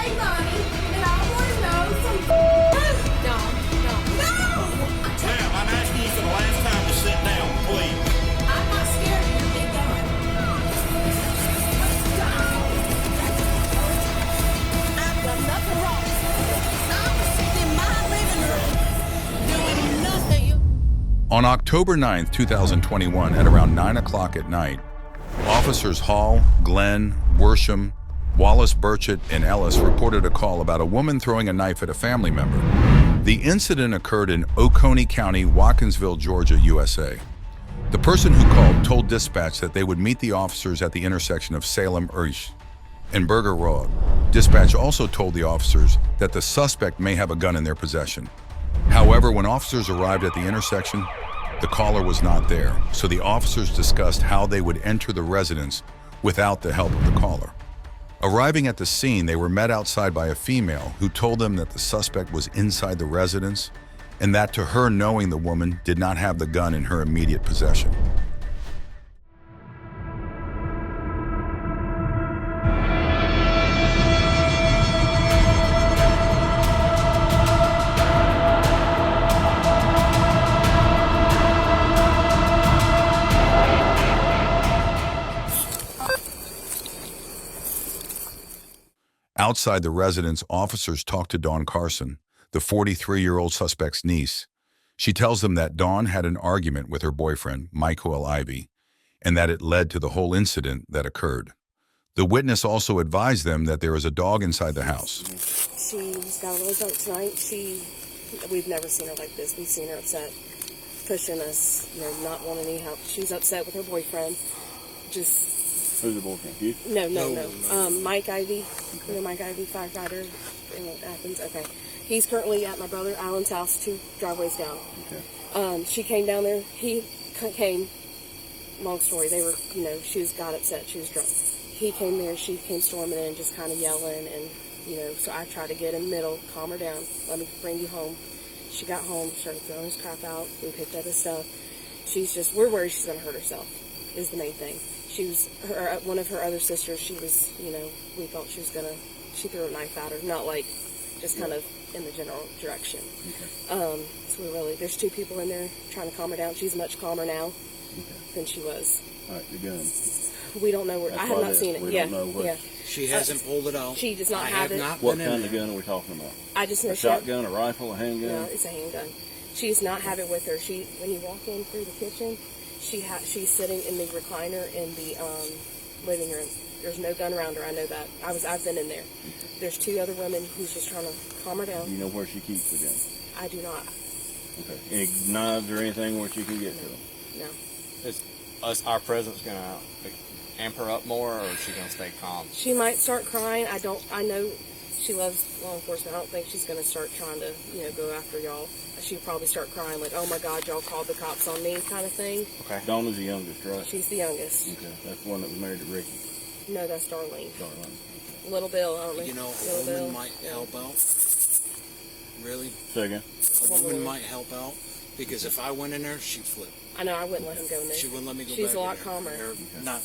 pay money, and I want to know from who. No. Ma'am, I'm asking you for the last time to sit down, please. I'm not scared of your big gun. I've done nothing wrong. I'm sitting in my living room doing nothing. On October 9th, 2021, at around 9 o'clock at night, officers Hall, Glenn, Worsham, Wallace, Burchett, and Ellis reported a call about a woman throwing a knife at a family member. The incident occurred in Oconee County, Watkinsville, Georgia, USA. The person who called told dispatch that they would meet the officers at the intersection of Salem-Urch and Berger Road. Dispatch also told the officers that the suspect may have a gun in their possession. However, when officers arrived at the intersection, the caller was not there, so the officers discussed how they would enter the residence without the help of the caller. Arriving at the scene, they were met outside by a female who told them that the suspect was inside the residence and that to her knowing the woman did not have the gun in her immediate possession. Outside the residence, officers talked to Dawn Carson, the 43-year-old suspect's niece. She tells them that Dawn had an argument with her boyfriend, Michael Ivy, and that it led to the whole incident that occurred. The witness also advised them that there is a dog inside the house. She's got a little drunk tonight. We've never seen her like this. We've seen her upset, pushing us, not wanting any help. She's upset with her boyfriend. Who's the boyfriend? You? No. Mike Ivy. You know Mike Ivy, firefighter in Athens. Okay. He's currently at my brother Alan's house, 2 driveways down. Okay. She came down there. He came. Long story. They were, she got upset. She was drunk. He came there. She came storming in, just kind of yelling, and so I tried to get in the middle, calm her down. Let me bring you home. She got home, started throwing his crap out. We picked up his stuff. We're worried she's gonna hurt herself. Is the main thing. One of her other sisters, she was, we thought she threw a knife at her, not like, just kind of in the general direction. Okay. So there's 2 people in there trying to calm her down. She's much calmer now than she was. All right, the gun. We don't know where, I have not seen it. We don't know what. Yeah. She hasn't pulled it out. She does not have it. What kind of gun are we talking about? I just know A shotgun, a rifle, a handgun? No, it's a handgun. She does not have it with her. When you walk in through the kitchen, she's sitting in the recliner in the living room. There's no gun around her. I know that. I've been in there. There's 2 other women who's just trying to calm her down. Do you know where she keeps the gun? I do not. Okay. Any knives or anything where she can get to them? No. Is our presence gonna amp her up more, or is she gonna stay calm? She might start crying. I know she loves law enforcement. I don't think she's gonna start trying to go after y'all. She'll probably start crying like, oh my God, y'all called the cops on me kind of thing. Okay. Dawn is the youngest, right? She's the youngest. Okay. That's the one that was married to Ricky. No, that's Darlene. Darlene. Little Bill, I don't know. A woman might help out. Really? Say again? A woman might help out, because if I went in there, she'd flip. I know, I wouldn't let him go in there. She wouldn't let me go She's back a lot in there. calmer. Or not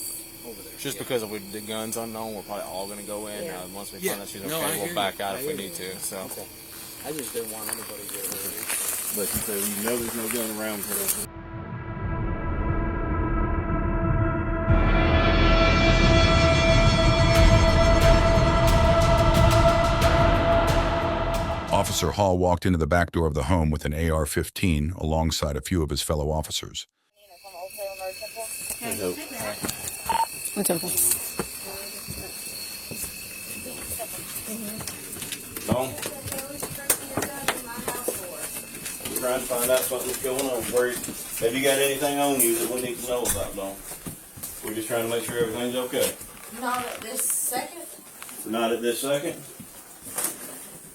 over there. Just because of the gun's unknown, we're probably all going to go in. Yeah. Once we find out she's okay, No, I hear we'll back you. out I if we hear need you. to. So. Okay. I just didn't want anybody to get hurt. But you say you know there's no gun around her. Officer Hall walked into the back door of the home with an AR-15 alongside a few of his fellow officers. What temple? Dawn? We're trying to find out what's going on. Have you got anything on you that we need to know about, Dawn? We're just trying to make sure everything's okay. Not at this second. Not at this second?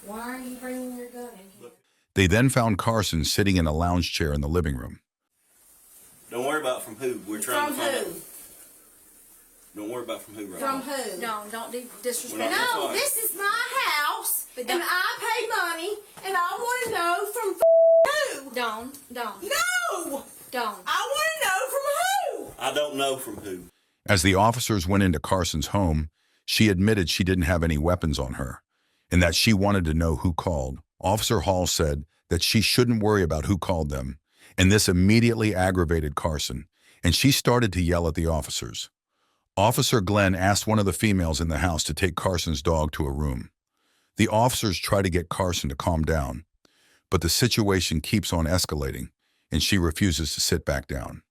Why are you bringing your gun in here? They then found Carson sitting in a lounge chair in the living room. Don't worry about from who. We're trying From to find who? out. Don't worry about from who right From now. who? No, don't do disrespect. We're not No, gonna fight. this is my house, and I pay money, and I want to know from who. Don't. No! Don't. I want to know from who. I don't know from who. As the officers went into Carson's home, she admitted she didn't have any weapons on her, and that she wanted to know who called. Officer Hall said that she shouldn't worry about who called them, and this immediately aggravated Carson, and she started to yell at the officers. Officer Glenn asked one of the females in the house to take Carson's dog to a room. The officers try to get Carson to calm down, but the situation keeps on escalating, and she refuses to sit back down.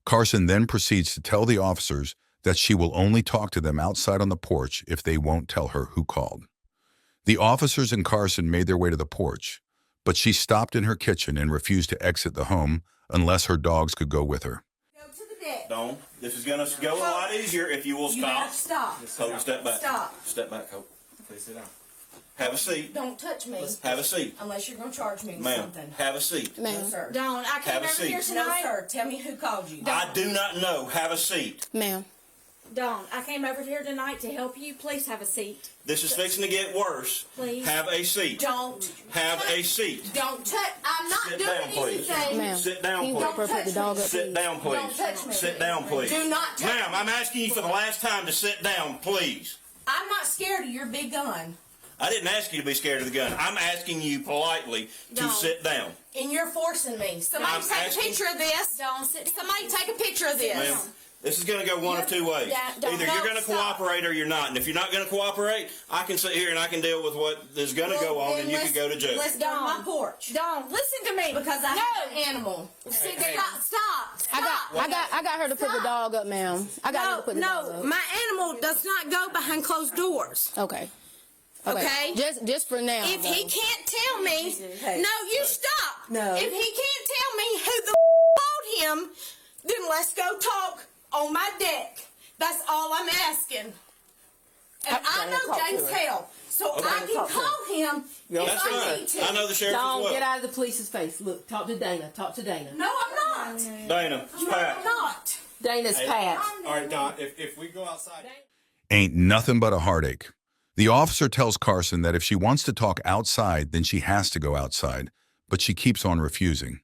Carson then proceeds to tell the officers that she will only talk to them outside on the porch if they won't tell her who called. The officers and Carson made their way to the porch, but she stopped in her kitchen and refused to exit the home unless her dogs could go with her. Go to the deck. Dawn, this is gonna go a lot easier if you will You stop. better stop. Hope, step back. Stop. Step back, Hope. Please sit down. Have a seat. Don't touch me. Have a seat. Unless you're going to charge me with Ma'am, something. have a seat. No, sir. Dawn, I came Have a over here seat. No, tonight. sir. Tell me who called you. I do not know. Have a seat. Ma'am. Dawn, I came over here tonight to help you. Please have a seat. This is fixing to get worse. Please. Have a seat. Don't. Have a seat. Don't touch. I'm not Sit doing down, please. anything. Ma'am. Sit down, Can you please. go put the dog up, Sit please? down, please. Don't touch me. Sit down, please. Do not touch Ma'am, me. I'm asking you for the last time to sit down, please. I'm not scared of your big gun. I didn't ask you to be scared of the gun. I'm asking you politely to Don't. sit down. And you're forcing me. Somebody I'm take asking- a picture of this. Don't sit down. Somebody take a picture of this. Ma'am, this is going to go one of two ways. Don't Either you're going to stop. cooperate or you're not. And if you're not going to cooperate, I can sit here and I can deal with what is going to go on, and you can go to jail. Let's go on my porch. Dawn, listen to me. Because I have an animal. I got her to put the dog up, ma'am. I got her to put the dog up. my animal does not go behind closed doors. Okay. Okay? Just for now. If he though. can't tell me, no, you stop. No. If he can't tell me who the called him, then let's go talk on my deck. That's all I'm asking. And I know James Hale, so I can call him if That's I need fine. to. I know the sheriff as Don't well. get out of the police's face. Look, talk to Dana. Talk to Dana. No, I'm not. Dana, No, Pat. I'm not. Dana's Pat. All right, Don, if we go outside. Ain't nothing but a heartache. The officer tells Carson that if she wants to talk outside, then she has to go outside, but she keeps on refusing.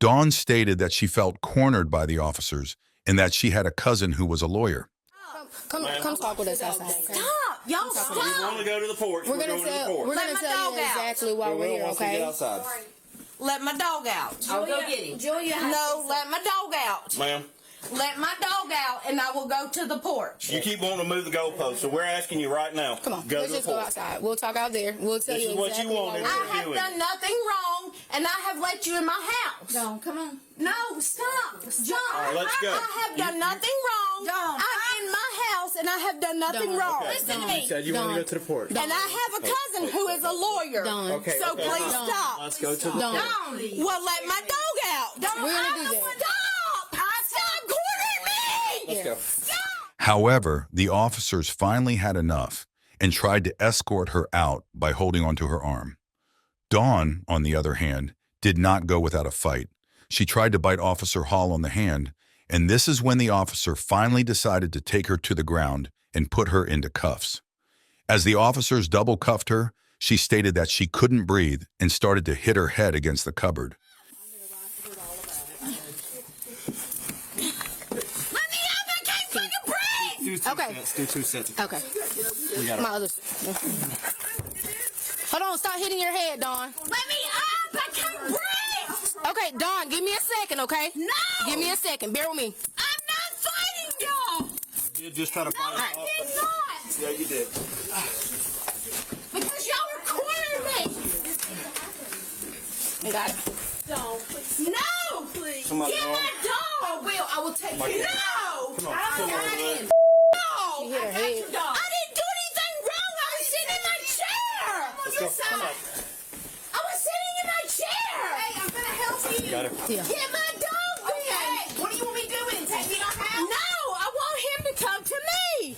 Dawn stated that she felt cornered by the officers and that she had a cousin who was a lawyer. Come talk with us outside. Okay? Stop. Y'all We stop. want to go to the porch. We're We're gonna going to the tell porch. we're Let gonna my tell dog you out. exactly why we're here, okay? outside. Let my dog out. I'll go get him. Julia, No, let my dog out. Ma'am, Let my dog out, and I will go to the porch. you keep wanting to move the goalpost, so we're asking you right now. come on. Go Let's to the just go porch. outside. We'll talk out there. We'll tell This you is what you exactly wanted. why I we're here. have doing. done nothing wrong, and I have let you in my house. Dawn, come on. No, stop. John, right, let's go. I have done nothing wrong. Dawn. I'm in my house, and I have done nothing Dawn. wrong. Okay. Listen to Dawn. me. Said you want to Dawn. go to the porch. And I have a cousin who is a lawyer. Dawn. Okay. So okay. please Dawn. stop. Let's go to the Dawn. porch. Well, let my dog out. Don't We're gonna do that. Stop! Stop cornering me! Let's go. Stop! However, the officers finally had enough and tried to escort her out by holding onto her arm. Dawn, on the other hand, did not go without a fight. She tried to bite Officer Hall on the hand, and this is when the officer finally decided to take her to the ground and put her into cuffs. As the officers double cuffed her, she stated that she couldn't breathe and started to hit her head against the cupboard. Let me out! I can't fucking breathe! Okay. Do 2 cents. Okay. We got My other. Hold on. Stop hitting your head, Dawn. Let me up! I can't breathe! Okay, Dawn. Give me a second, okay? No! Give me a second. Bear with me. I'm not fighting y'all! You just try to No, I did not! Yeah, you did. Because y'all are cornering me! Got it. No! Please! Somebody Get wrong. my dog! I will take you. No! Come on, I come on, got man. it. No! She hit her I got head. your dog. I didn't do anything wrong! I was sitting in my chair! Come on. I was sitting in my chair! Hey, I'm gonna help you! Got it. Yeah. Get my dog then! What do you want me doing? Take me to our house? No! I want him to come to me!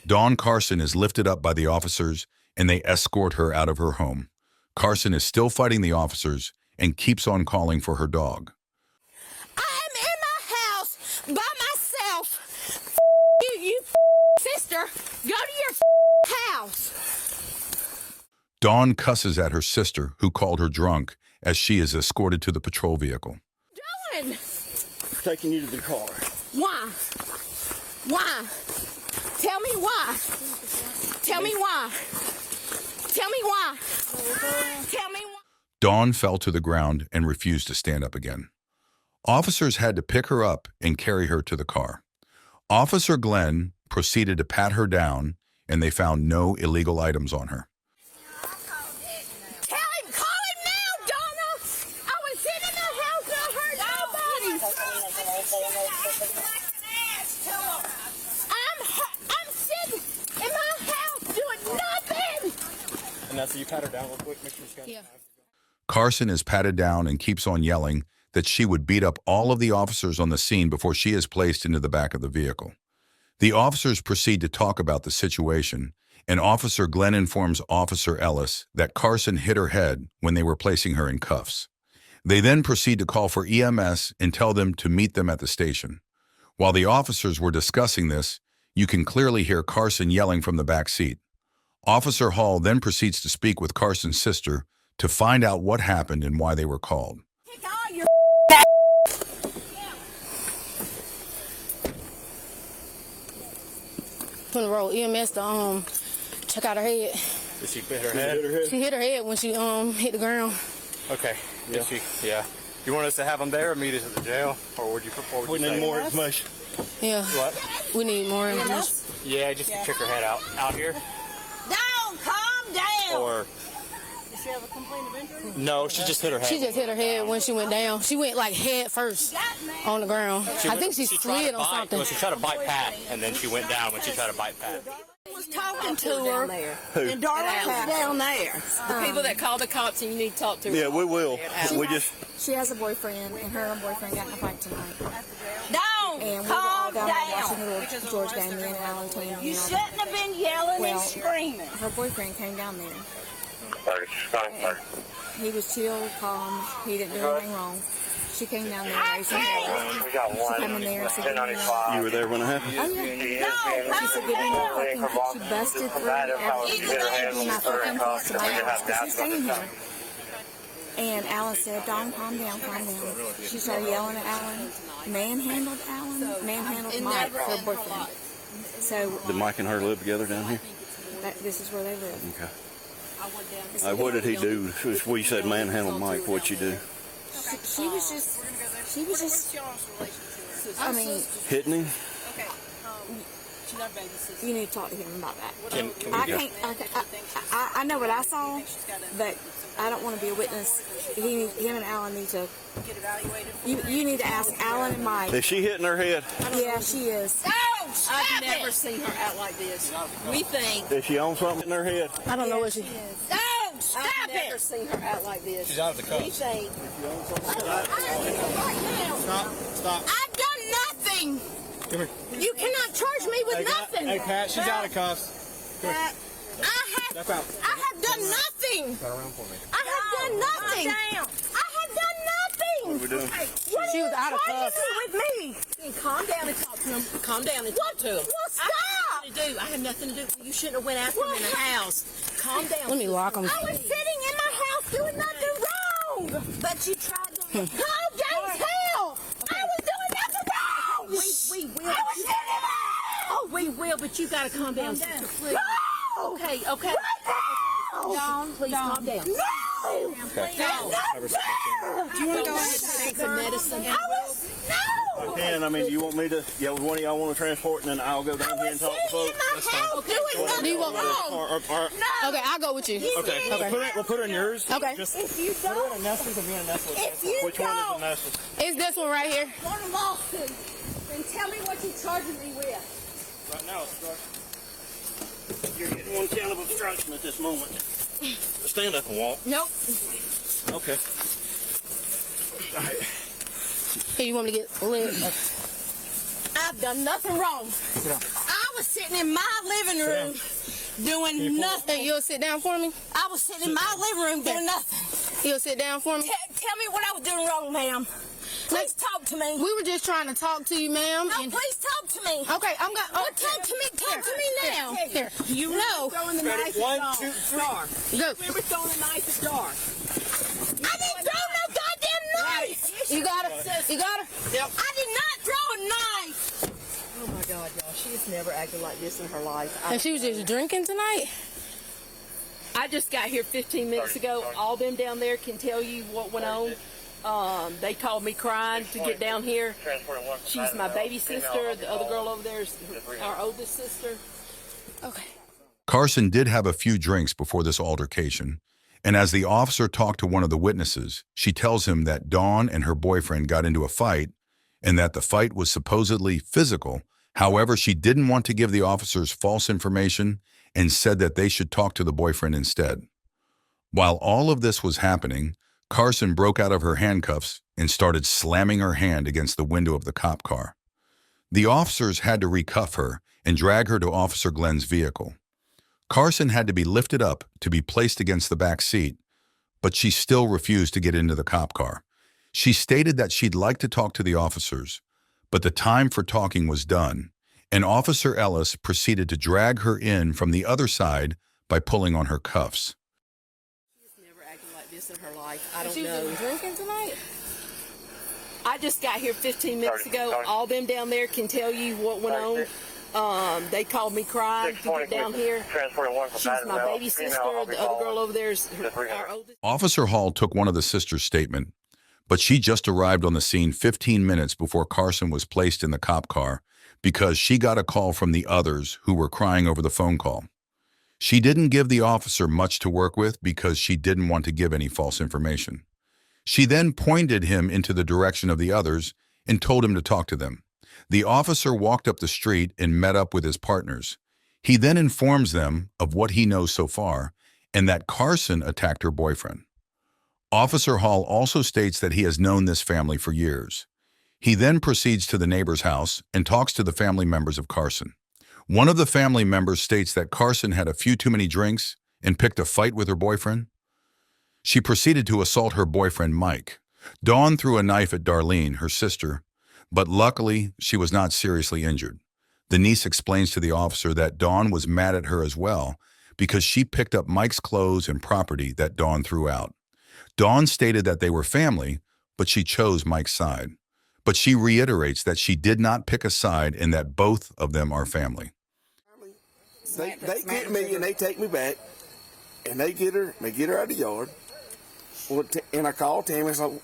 Dawn Carson is lifted up by the officers and they escort her out of her home. Carson is still fighting the officers and keeps on calling for her dog. I'm in my house by myself. You sister. Go to your house. Dawn cusses at her sister, who called her drunk, as she is escorted to the patrol vehicle. Doing? Taking you to the car. Why? Why? Tell me why. Tell me why. Tell me Dawn fell to the ground and refused to stand up again. Officers had to pick her up and carry her to the car. Officer Glenn proceeded to pat her down, and they found no illegal items on her. Tell him, call him now, Donna! I was sitting in the house and I heard nobody! I'm sitting in my house doing nothing! And that's you pat her down real quick. Make sure she's got Yeah. Carson is patted down and keeps on yelling that she would beat up all of the officers on the scene before she is placed into the back of the vehicle. The officers proceed to talk about the situation, and Officer Glenn informs Officer Ellis that Carson hit her head when they were placing her in cuffs. They then proceed to call for EMS and tell them to meet them at the station. While the officers were discussing this, you can clearly hear Carson yelling from the back seat. Officer Hall then proceeds to speak with Carson's sister to find out what happened and why they were called. Kick all your Put the roll EMS to check out her head. Did she hit her head? She hit her head when she hit the ground. Okay. Yeah. Yeah. You want us to have them there or meet us at the jail? Or would you We need more information. Yeah. What? We need more information. Yeah, just to check her head out here. down, calm down! Or Does she have a complaint of injury? no, she just hit her head. She just hit her head when she went down. She went like head first on the ground. I think she tried slid to on bite. something. Well, she tried to bite Pat, and then she went down when she tried to bite Pat. I was talking to her, and Darla was down there. The people that call the cops and you need to talk to. Yeah, we will. We just. She has a boyfriend, and her and boyfriend got in a fight tonight. Down, And we were all calm down there watching down. the little George game, me and Alan, Tammy, You and all shouldn't have been yelling Well, and screaming. her boyfriend came down there. He was chill, calm. He didn't do anything wrong. She came down there raising hell. She came in there and said, "Give me your-" You were there when it happened? Oh, yeah. She said, "Give me your fucking," she busted through everything. Give me my fucking piece to my house, because she's staying here. And Alan said, "Dawn, calm down, calm down." She started yelling at Alan, manhandled Mike, her boyfriend. So Did Mike and her live together down here? this is where they live. Okay. What did he do? We said manhandle Mike. What'd she do? She was just, I mean, Hitting him? you need to talk to him about that. Can I we go? can't, I know what I saw, but I don't want to be a witness. Him and Alan need to, you need to ask Alan and Mike. Is she hitting her head? Yeah, she is. Don't stop I've never it! seen her out like this. We think. Is she on something in her head? I don't know what she. Don't stop I've never it! seen her out like this. She's out of the We cuffs. think. Stop. I've done nothing! Come here. You cannot charge me with nothing! Hey, Pat, she's out of cuffs. Step out. I have done nothing! Turn around for me. I have done nothing! I have done nothing! What are we doing? What She was out of are you cuffs. trying to do with me? Calm down and talk to him. Calm down and talk to him. Well, stop! I have nothing to do. You shouldn't have went after him in the house. Calm down. Let me lock them. I was sitting in my house doing nothing wrong! But you tried to... Call James Hill! I was doing nothing wrong! We will. I was sitting in my house! Oh, we will, but you got to calm down. Please. No! Okay. Right now! Dawn, please calm down. No! Okay. There's nothing there! Do you want to go ahead and take some medicine? I was... No! And I mean, do you want me to? Yeah, one of y'all want to transport, and then I'll go down I here was and talk to sitting in folks. my house doing nothing Do you want- wrong! No! Okay, I'll go with you. Okay. We'll put her in yours. Okay. Just If you don't... If you which one is the don't... nicest? It's this one right here. Go to lawsuit and tell me what you're charging me with. Right now, you're getting one count of obstruction at this moment. Stand up and walk. Nope. Okay. Here, you want me to get a lid? I've done nothing wrong. I was sitting in my living room doing Hey, nothing. you'll sit down for me? I was sitting in my living room doing nothing. You'll sit down for me? Tell me what I was doing wrong, ma'am. Please talk to me. We were just trying to talk to you, ma'am. No, please talk to me. Okay, I'm going. Well, talk to me. Talk to me now. Here. You know. Throwing the knife One, at two, Star. Go. Remember throwing the knife at Star. I didn't throw no goddamn knife. You got her. You got her. I did not throw a knife. Oh my God, y'all. She has never acted like this in her life. And she was just drinking tonight? I just got here 15 minutes ago. All them down there can tell you what went on. They called me crying to get down here. She's my baby sister. The other girl over there is our oldest sister. Okay. Carson did have a few drinks before this altercation, and as the officer talked to one of the witnesses, she tells him that Dawn and her boyfriend got into a fight and that the fight was supposedly physical. However, she didn't want to give the officers false information and said that they should talk to the boyfriend instead. While all of this was happening, Carson broke out of her handcuffs and started slamming her hand against the window of the cop car. The officers had to recuff her and drag her to Officer Glenn's vehicle. Carson had to be lifted up to be placed against the back seat, but she still refused to get into the cop car. She stated that she'd like to talk to the officers, but the time for talking was done, and Officer Ellis proceeded to drag her in from the other side by pulling on her cuffs. She's never acted like this in her life. I don't She know. was drinking tonight? I just got here 15 minutes ago. All them down there can tell you what went on. They called me crying to get down here. She's my baby sister. The other girl over there is our oldest. Officer Hall took one of the sisters' statement, but she just arrived on the scene 15 minutes before Carson was placed in the cop car because she got a call from the others who were crying over the phone call. She didn't give the officer much to work with because she didn't want to give any false information. She then pointed him into the direction of the others and told him to talk to them. The officer walked up the street and met up with his partners. He then informs them of what he knows so far and that Carson attacked her boyfriend. Officer Hall also states that he has known this family for years. He then proceeds to the neighbor's house and talks to the family members of Carson. One of the family members states that Carson had a few too many drinks and picked a fight with her boyfriend. She proceeded to assault her boyfriend, Mike. Dawn threw a knife at Darlene, her sister, but luckily she was not seriously injured. The niece explains to the officer that Dawn was mad at her as well because she picked up Mike's clothes and property that Dawn threw out. Dawn stated that they were family, but she chose Mike's side. But she reiterates that she did not pick a side and that both of them are family. They get me and they take me back, and they get her out of the yard. Well, and I called Tammy. So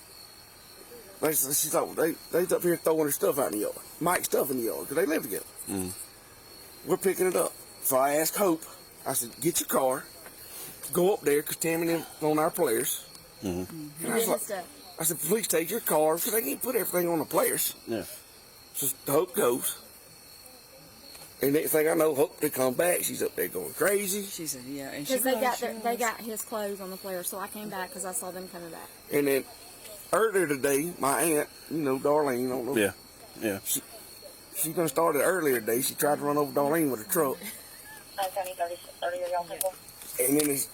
she's like, they's up here throwing her stuff out in the yard, Mike's stuff in the yard, because they live together. We're picking it up. So I asked Hope. I said, get your car, go up there, because Tammy and them on our players. And I said, please take your car, because they can't put everything on the players. Yeah. So Hope goes. And next thing I know, Hope they come back. She's up there going crazy. She said, yeah. Because they got his clothes on the player, so I came back because I saw them coming back. And then earlier today, my aunt, Darlene, I don't know. Yeah, yeah. She done started earlier today. She tried to run over Darlene with a truck. And then it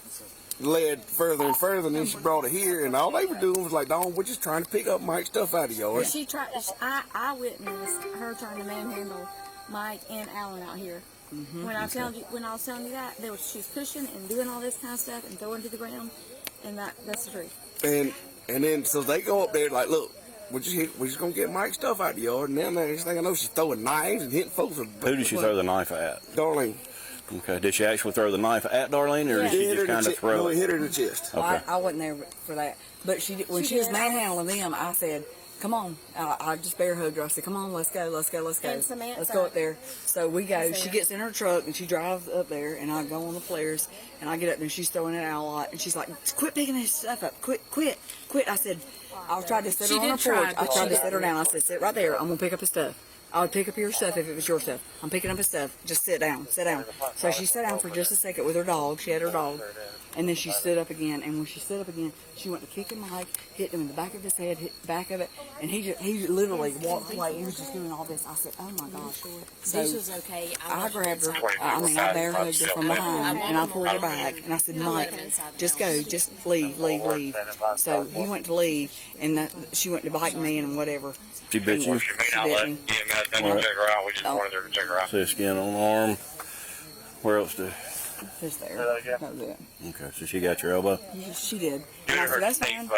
led further and further, and then she brought it here, and all they were doing was like, Dawn, we're just trying to pick up Mike's stuff out of yard. She tried. I witnessed her trying to manhandle Mike and Alan out here. When I was telling you that, she was pushing and doing all this kind of stuff and throwing to the ground, and that's the truth. And then so they go up there like, look, we're just gonna get Mike's stuff out of the yard, and then the next thing I know, she's throwing knives and hitting folks. Who did she throw the knife at? Darlene. Okay. Did she actually throw the knife at Darlene, or did she just kind of throw it? No, it hit her in the chest. Okay. I wasn't there for that. But when she was manhandling them, I said, come on. I just bear hugged her. I said, come on, let's go. Let's go up there. So we go. She gets in her truck, and she drives up there, and I go on the flares, and I get up there, and she's throwing it out a lot. And she's like, quit picking this stuff up. Quit. I said, I tried to sit her on her porch. I tried to sit her down. I said, sit right there. I'm going to pick up his stuff. I would pick up your stuff if it was your stuff. I'm picking up his stuff. Just sit down. So she sat down for just a second with her dog. She had her dog. And then she stood up again. And when she stood up again, she went to kick him Mike, hit him in the back of his head, hit the back of it. And he literally walked away. He was just doing all this. I said, oh my gosh. So This was okay. I grabbed her. I bear hugged her from behind. And I pulled her back. And I said, Mike, just go. Just leave. So he went to leave. And she went to bite me and whatever. She bit you? She bit me. See skin on the arm. Where else do? Just there. That was it. Okay, so she got your elbow? Yeah, she did. And I said, that's fine.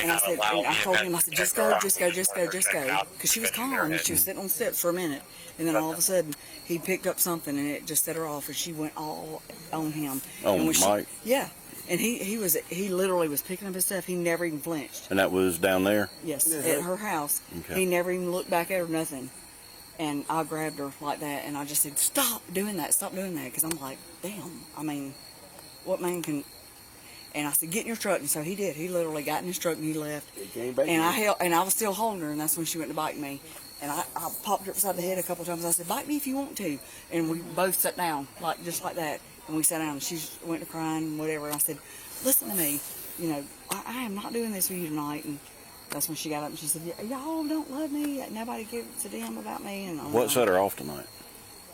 And I told him, I said, just go. Because she was calm. She was sitting on the steps for a minute. And then all of a sudden, he picked up something and it just set her off, and she went all on him. Oh, and when Mike? Yeah. And he literally was picking up his stuff. He never even flinched. And that was down there? Yes, at her house. Okay. He never even looked back at her, nothing. And I grabbed her like that, and I just said, stop doing that, because I'm like, damn, I mean, what man can... And I said, get in your truck, and so he did. He literally got in his truck and he left. He came back and I was still holding her, and that's when she went to bite me. And I popped her upside the head a couple of times. I said, bite me if you want to. And we both sat down, just like that. And we sat down, and she went to crying and whatever. And I said, listen to me, I am not doing this for you tonight. And that's when she got up and she said, y'all don't love me. Nobody gives a damn about me. And What set her off tonight?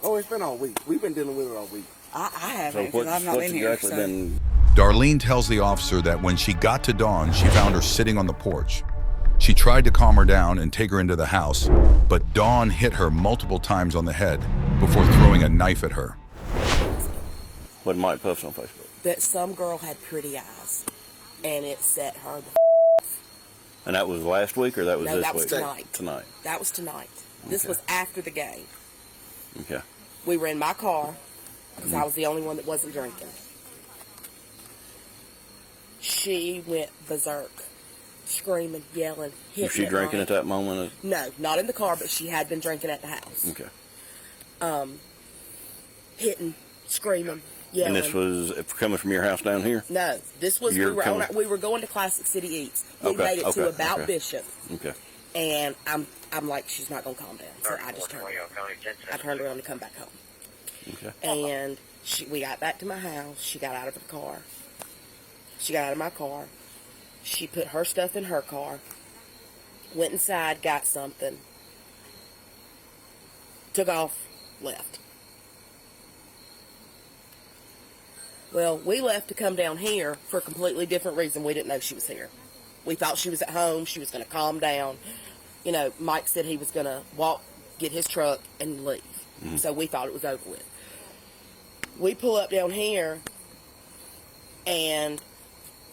Oh, it's been all week. We've been dealing with it all week. I haven't, because I've not been here. Exactly been... Darlene tells the officer that when she got to Dawn, she found her sitting on the porch. She tried to calm her down and take her into the house, but Dawn hit her multiple times on the head before throwing a knife at her. What did Mike post on Facebook? That some girl had pretty eyes, and it set her the And that was last week, or that was this week? No, that was tonight. Tonight. That was tonight. This was after the game. Okay. We were in my car, because I was the only one that wasn't drinking. She went berserk, screaming, yelling, hitting. Was she drinking at that moment? No, not in the car, but she had been drinking at the house. Okay. Hitting, screaming, yelling. And this was coming from your house down here? No, this was, we were going to Classic City Eats. We made it to about Bishop. Okay. And I'm like, she's not going to calm down. So I just turned around to come back home. Okay. And we got back to my house. She got out of the car. She got out of my car. She put her stuff in her car. Went inside, got something. Took off, left. Well, we left to come down here for a completely different reason. We didn't know she was here. We thought she was at home. She was going to calm down. Mike said he was going to get his truck, and leave. Mm-hmm. So we thought it was over with. We pull up down here, and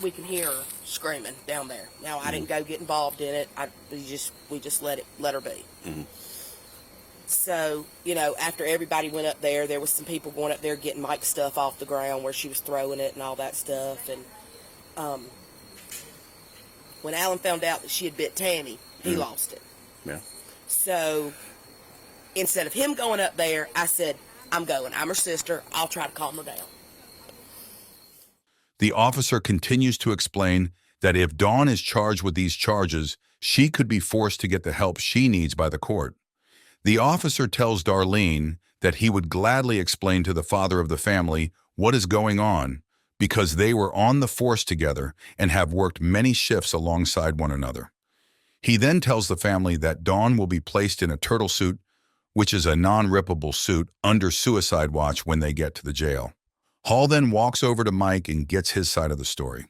we can hear her screaming down there. Now, I didn't go get involved in it. We just let her be. Mm-hmm. So, after everybody went up there was some people going up there getting Mike's stuff off the ground where she was throwing it and all that stuff. And when Alan found out that she had bit Tammy, he lost it. Yeah. So instead of him going up there, I said, I'm going. I'm her sister. I'll try to calm her down. The officer continues to explain that if Dawn is charged with these charges, she could be forced to get the help she needs by the court. The officer tells Darlene that he would gladly explain to the father of the family what is going on because they were on the force together and have worked many shifts alongside one another. He then tells the family that Dawn will be placed in a turtle suit, which is a non-rippable suit, under suicide watch when they get to the jail. Hall then walks over to Mike and gets his side of the story.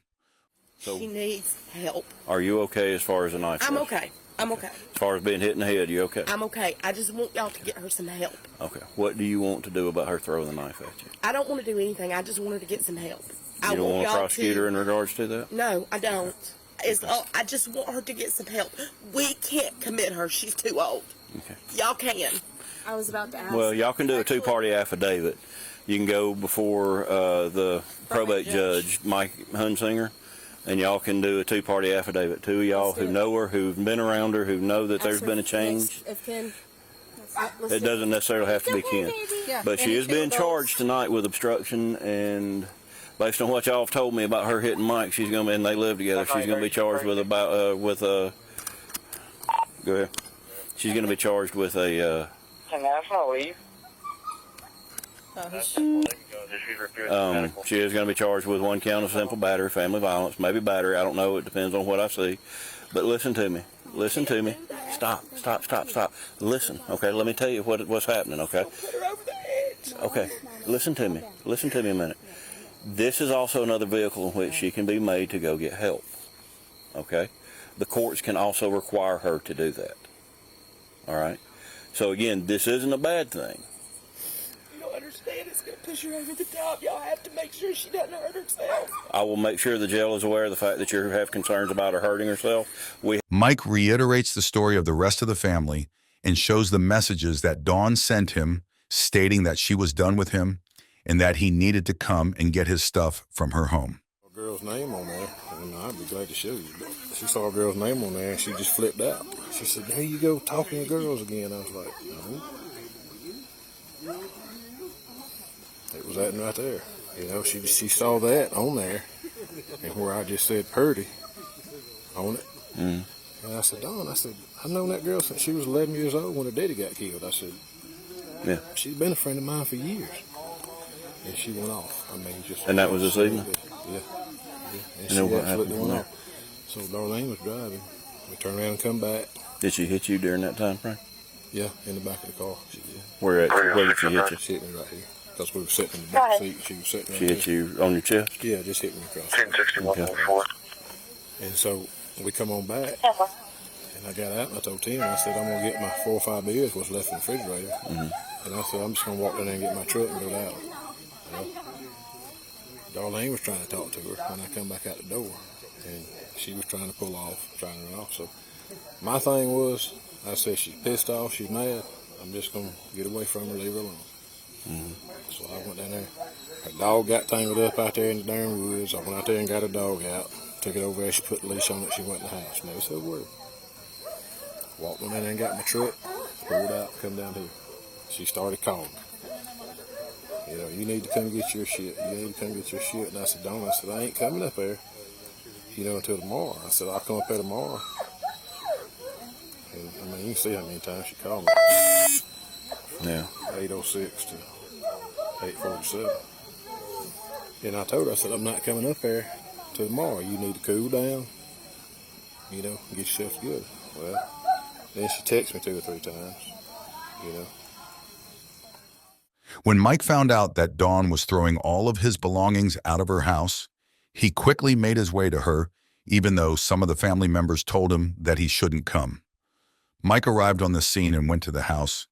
So, she needs help. Are you okay as far as a knife? I'm okay. I'm okay. As far as being hit in the head, you okay? I'm okay. I just want y'all to get her some help. Okay. What do you want to do about her throwing the knife at you? I don't want to do anything. I just want her to get some help. You don't want to prosecute her in regards to that? No, I don't. I just want her to get some help. We can't commit her. She's too old. Okay. Y'all can. I was about to ask. Well, y'all can do a two-party affidavit. You can go before the probate judge, Mike Hunsinger, and y'all can do a two-party affidavit. Two of y'all who know her, who've been around her, who know that there's been a change. It doesn't necessarily have to be Ken. But she is being charged tonight with obstruction, and based on what y'all have told me about her hitting Mike, she's going to, and they live together, she's going to be charged with go ahead. She's going to be charged with a she is going to be charged with one count of simple battery, family violence, maybe battery, I don't know, it depends on what I see. But listen to me. Stop. Listen, okay, let me tell you what's happening, okay? Okay, listen to me a minute. This is also another vehicle in which she can be made to go get help, okay? The courts can also require her to do that, all right? So again, this isn't a bad thing. It's going to push her over the top. Y'all have to make sure she doesn't hurt herself. I will make sure the jail is aware of the fact that you have concerns about her hurting herself. Mike reiterates the story of the rest of the family and shows the messages that Dawn sent him stating that she was done with him and that he needed to come and get his stuff from her home. A girl's name on there, and I'd be glad to show you. But she saw a girl's name on there, and she just flipped out. She said, "There you go, talking to girls again." I was like, "No." It was that right there. You know, she saw that on there, and where I just said "Purdy" on it. And I said, "Dawn," I said, "I've known that girl since she was 11 years old when her daddy got killed." I said, "Yeah, she's been a friend of mine for years." And she went off. I mean, just. And that was this evening? Yeah. And she absolutely went off. So Darlene was driving. We turned around and come back. Did she hit you during that time frame? Yeah, in the back of the car. She did. Where did she hit you? She hit me right here. Because we were sitting in the back seat. She was sitting right She hit there. you on your chest? Yeah, just hit me across. 1061.4. And so we come on back. And I got out and I told Tim, I said, "I'm going to get my 4 or 5 beers what's left in the refrigerator." And I said, "I'm just going to walk down there and get my truck and go down." You know? Darlene was trying to talk to her when I come back out the door. And she was trying to pull off, trying to run off. So my thing was, I said, she's pissed off, she's mad. I'm just going to get away from her, leave her alone. So I went down there. Her dog got tangled up out there in the darn woods. I went out there and got her dog out. Took it over there. She put the leash on it. She went in the house. Never said a word. Walked on in there and got my truck. Pulled out, come down here. She started calling me. You know, "You need to come get your shit. You need to come get your shit." And I said, "Dawn," I said, "I ain't coming up there, you know, until tomorrow." I said, "I'll come up there tomorrow." And, I mean, you can see how many times she called me. Yeah. 8:06 to 8:47. And I told her, I said, "I'm not coming up there till tomorrow. You need to cool down, you know, get yourself good." Well, then she texted me 2 or 3 times, you know. When Mike found out that Dawn was throwing all of his belongings out of her house, he quickly made his way to her, even though some of the family members told him that he shouldn't come. Mike arrived on the scene and went to the house.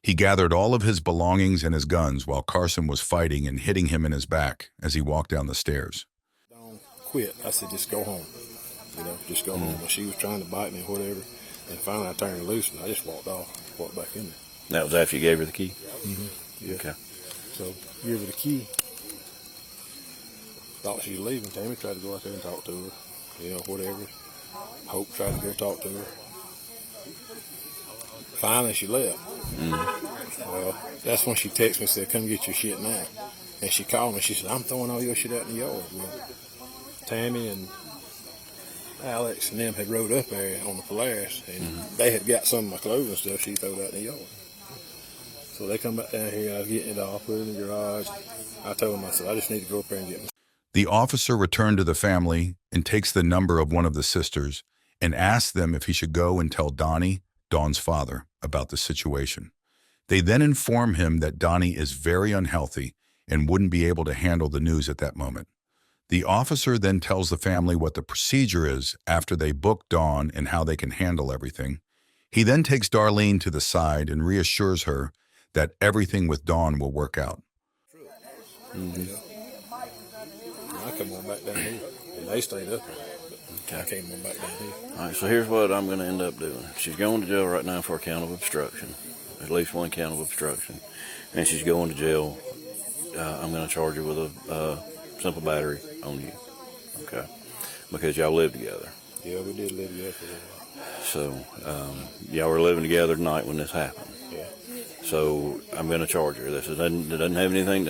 He gathered all of his belongings and his guns while Carson was fighting and hitting him in his back as he walked down the stairs. "Don't quit." I said, "Just go home. You know, just go home." When she was trying to bite me or whatever, and finally I turned her loose and I just walked off, walked back in there. That was after you gave her the key? Yeah. Okay. So give her the key. Thought she was leaving. Tammy tried to go out there and talk to her. You know, whatever. Hope tried to go talk to her. Finally, she left. Well, that's when she texted me and said, "Come get your shit now." And she called me. She said, "I'm throwing all your shit out in the yard." Well, Tammy and Alex and them had rode up there on the Polaris, and they had got some of my clothes and stuff she threw out in the yard. So they come back down here, I was getting it all, put it in the garage. I told them, I said, "I just need to go up there and get my." The officer returned to the family and takes the number of one of the sisters and asks them if he should go and tell Donnie, Dawn's father, about the situation. They then inform him that Donnie is very unhealthy and wouldn't be able to handle the news at that moment. The officer then tells the family what the procedure is after they book Dawn and how they can handle everything. He then takes Darlene to the side and reassures her that everything with Dawn will work out. I come on back down here, and they stayed up there. I came on back down here. All right, so here's what I'm going to end up doing. She's going to jail right now for a count of obstruction, at least one count of obstruction, and she's going to jail. I'm going to charge her with a simple battery on you, okay? Because y'all live together. Yeah, we did live together for a while. So y'all were living together tonight when this happened. Yeah. So I'm going to charge her. It doesn't have anything.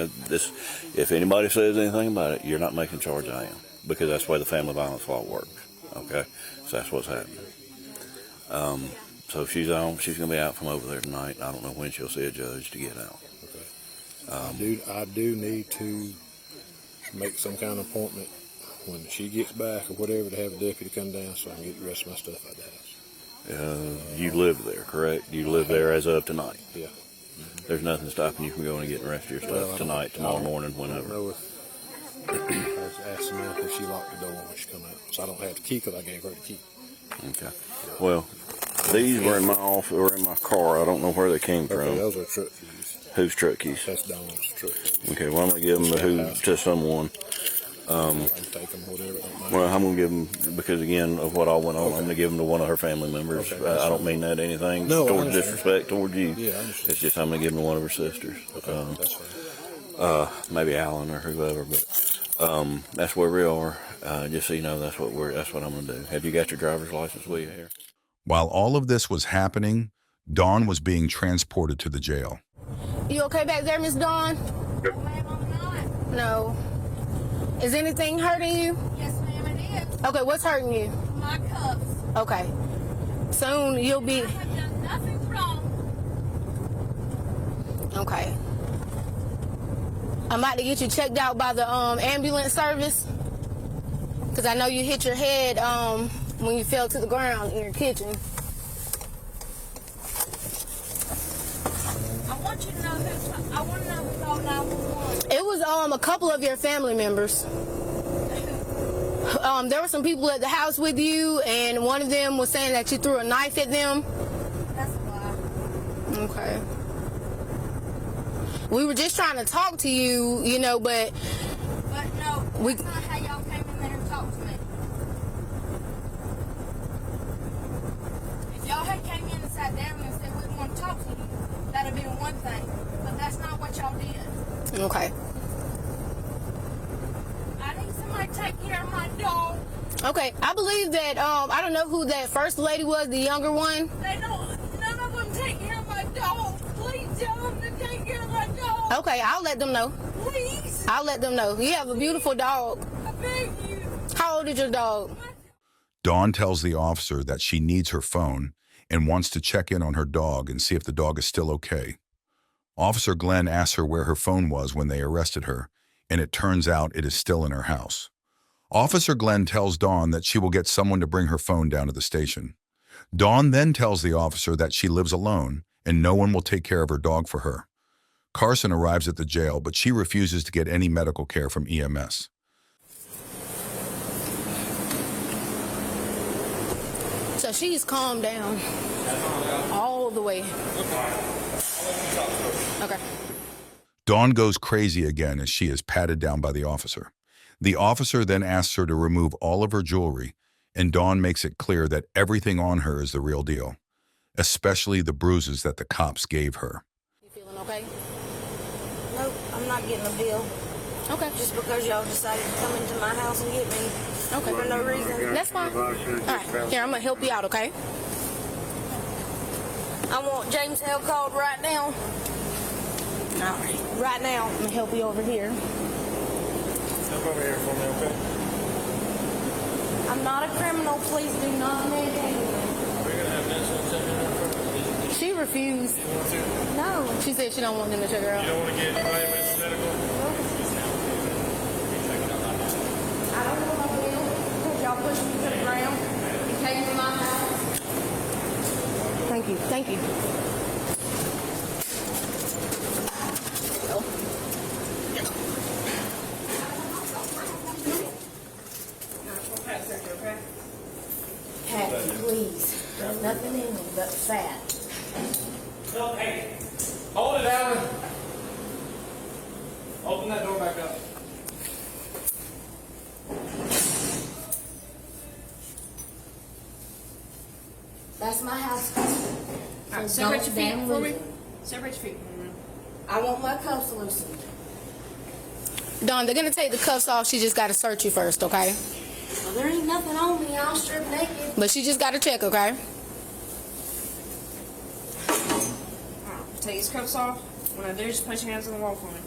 If anybody says anything about it, you're not making charge. I am, because that's the way the family violence law works. Okay, so that's what's happening. So she's going to be out from over there tonight. I don't know when she'll see a judge to get out. Okay. I do need to make some kind of appointment when she gets back or whatever to have a deputy come down so I can get the rest of my stuff out of the house. You live there, correct? You live there as of tonight? Yeah. There's nothing stopping you from going and getting the rest of your stuff tonight, tomorrow morning, whenever. I don't know if I was asking her if she locked the door when she come out. So I don't have the key because I gave her the key. Okay. Well, these were in my office or in my car. I don't know where they came from. Okay, those are truck keys. Whose truck keys? That's Dawn's truck keys. Okay, well, I'm going to give them to someone. Take them, whatever. Well, I'm gonna give them, because again of what all went on, I'm gonna give them to one of her family members. Okay, I don't mean that anything No, I toward understand. disrespect toward you. Yeah, I understand. It's just I'm gonna give them to one of her sisters. That's fine. Maybe Alan or whoever, but that's where we are. Just so you know, that's what I'm gonna do. Have you got your driver's license with you here? While all of this was happening, Dawn was being transported to the jail. You okay back there, Miss Dawn? No. Is anything hurting you? Yes, ma'am, it is. Okay, what's hurting you? My cuffs. Okay. Soon you'll be... I have done nothing wrong. Okay. I'm about to get you checked out by the ambulance service. Because I know you hit your head when you fell to the ground in your kitchen. I want you to know who called 911. It was a couple of your family members. There were some people at the house with you, and one of them was saying that you threw a knife at them. That's why. Okay. We were just trying to talk to you, you know, but... But no, that's not how y'all came in there and talked to me. If y'all had came in and sat down and said we want to talk to you, that'd have been one thing. But that's not what y'all did. Okay. I need somebody to take care of my dog. Okay, I believe that, I don't know who that first lady was, the younger one. None of them take care of my dog. Please tell them to take care of my dog. Okay, I'll let them know. Please. I'll let them know. You have a beautiful dog. I beg you. How old is your dog? Dawn tells the officer that she needs her phone and wants to check in on her dog and see if the dog is still okay. Officer Glenn asks her where her phone was when they arrested her, and it turns out it is still in her house. Officer Glenn tells Dawn that she will get someone to bring her phone down to the station. Dawn then tells the officer that she lives alone and no one will take care of her dog for her. Carson arrives at the jail, but she refuses to get any medical care from EMS. So she's calmed down all the way. Okay. Dawn goes crazy again as she is patted down by the officer. The officer then asks her to remove all of her jewelry, and Dawn makes it clear that everything on her is the real deal, especially the bruises that the cops gave her. You feeling okay? Nope, I'm not getting a bill. Okay. Just because y'all decided to come into my house and get me. Okay. For no reason. That's fine. All right, here, I'm going to help you out, okay? I want James Hale called right now. All right. Right now, I'm going to help you over here. Come over here for me, okay? I'm not a criminal. Please do not mandate me. Are we going to have national check-in? She refused. You want to? No. She said she don't want them to check her out. You don't want to get anybody with medical? I don't know my bill because y'all pushed me to the ground. You came to my house. Thank you. Thank you. Patsy, please. There's nothing in me but fat. No, hey, hold it, Alan. Open that door back up. That's my house. All right, separate your feet for me. Separate your feet. I want my cuffs loosened. Dawn, they're going to take the cuffs off. She just got to search you first, okay? Well, there ain't nothing on me. I'll strip naked. But she just got to check, okay? Take his cuffs off. When I do, just put your hands on the wall for me.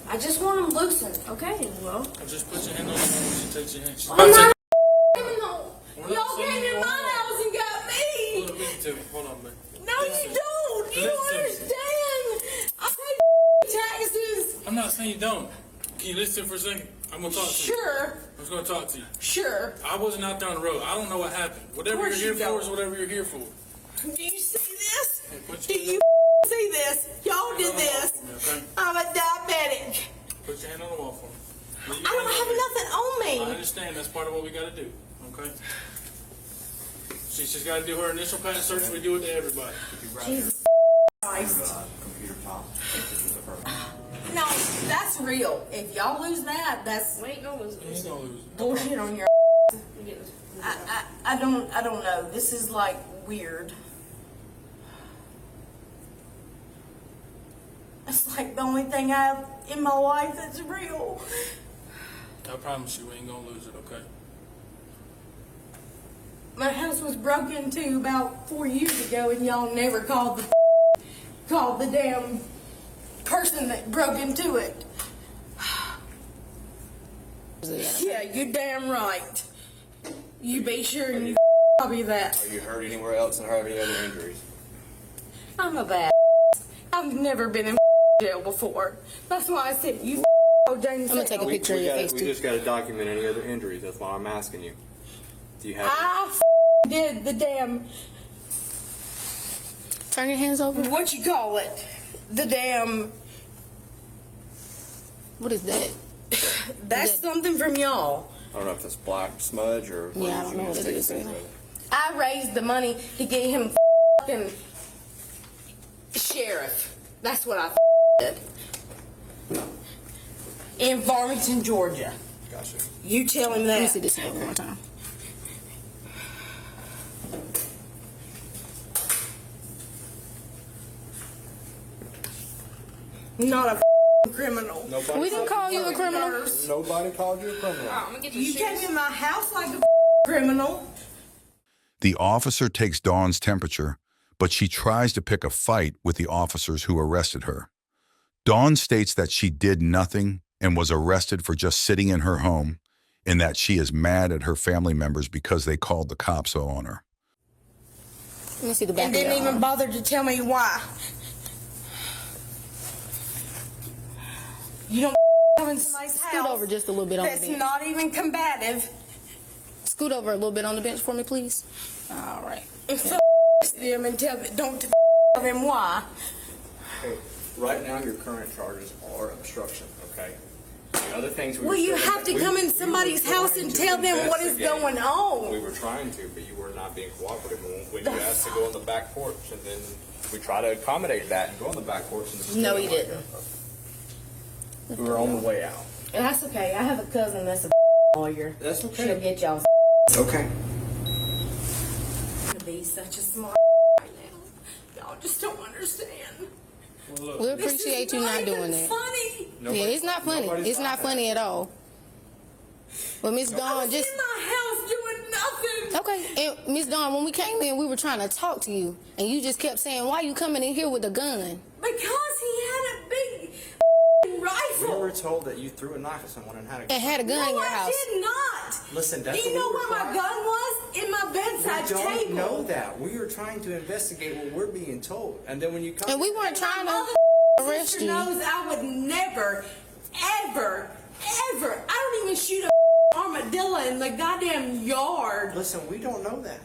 I just want them loosened. Okay, well. Just put your hand on the wall when she takes your hand. I'm not a criminal. Y'all came in my house and got me. Hold on, man. No, you don't. You don't understand. I pay taxes. I'm not saying you don't. Can you listen for a second? I'm going to talk to you. Sure. I'm just going to talk to you. Sure. I wasn't out there on the road. I don't know what happened. Whatever you're here for is whatever you're here for. Do you see this? Hey, Do you see this? Y'all did this. I'm a diabetic. Put your hand on the wall for me. I don't have nothing on I me. understand. That's part of what we got to do. Okay? She's just got to do her initial patent search. We do it to everybody. Jesus Christ. no, that's real. If y'all lose that, that's We ain't gonna lose it. bullshit on your I don't know. This is like weird. It's like the only thing I have in my life that's real. I promise you we ain't gonna lose it, okay? My house was broken into about 4 years ago, and y'all never called the damn person that broke into it. Yeah, you're damn right. You be sure and you copy that. Are you hurt anywhere else and have any other injuries? I'm a bad. I've never been in jail before. That's why I said you James. I'm gonna take a picture of your face We too. just got to document any other injuries. That's why I'm asking you. Do you have? I did the damn. Turn your hands over. What you call it? The damn. What is that? That's something from y'all. I don't know if that's black smudge or. Yeah, I don't know what it is. I raised the money to get him fucking sheriff. That's what I did. In Farmington, Georgia. Gotcha. You tell him that. Let me see this hand one more time. Not a criminal. We didn't call you a criminal. Nobody called you a criminal. You came in my house like a criminal. The officer takes Dawn's temperature, but she tries to pick a fight with the officers who arrested her. Dawn states that she did nothing and was arrested for just sitting in her home, and that she is mad at her family members because they called the cops on her. Let me see the back And of your didn't even arm. bother to tell me why. You don't come in somebody's house. Scoot over just a little bit on the That's bench. not even combative. Scoot over a little bit on the bench for me, please. All right. And so them and don't tell them why. Okay. Right now, your current charges are obstruction. Okay. The other things. Well, you have to come in somebody's house and tell them what is going on. We were trying to, but you were not being cooperative when you asked to go on the back porch, and then we try to accommodate that and go on the back porch. And No, he didn't. We were on the way out. And that's okay. I have a cousin that's a lawyer. That's okay. She'll get y'all. Okay. To be such a smart right now. Y'all just don't understand. We appreciate you not doing that. Funny. Yeah, it's not funny. It's not funny at all. But Miss I Dawn was just in my house doing nothing. okay. And Miss Dawn, when we came in, we were trying to talk to you, and you just kept saying, "Why you coming in here with a gun?" Because he had a big rifle. We were told that you threw a knife at someone and had a gun. And had a gun in your house. I did not. Listen, that's Do you what know we where were my trying- gun was? In my bedside We don't table. know that. We are trying to investigate what we're being told, and then when you come, And we weren't trying to arrest Sister you. knows I would never, ever, ever. I don't even shoot a armadillo in the goddamn yard. Listen, we don't know that.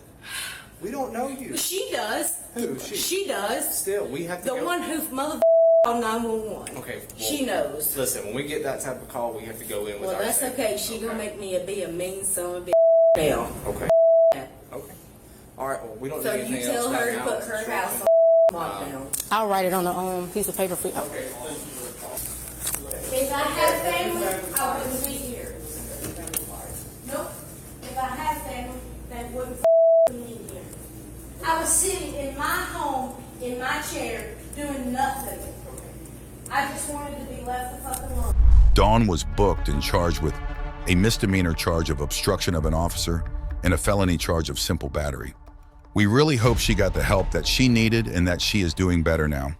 We don't know you. She does. Who? She. She does. Still, we have to The go. one who mother on 911. Okay. Well, She knows. Listen, when we get that type of call, we have to go in with Well, our that's safety. okay. She gonna make me be a mean son of a now. Okay. Okay. All right. Well, we don't So do you anything else tell her right to now. put her house on lockdown. I'll write it on a piece of paper for you. Okay. If I had family, I wouldn't be here. Nope. If I had family, they wouldn't be here. I was sitting in my home, in my chair, doing nothing. I just wanted to be left the fuck alone. Dawn was booked and charged with a misdemeanor charge of obstruction of an officer and a felony charge of simple battery. We really hope she got the help that she needed and that she is doing better now.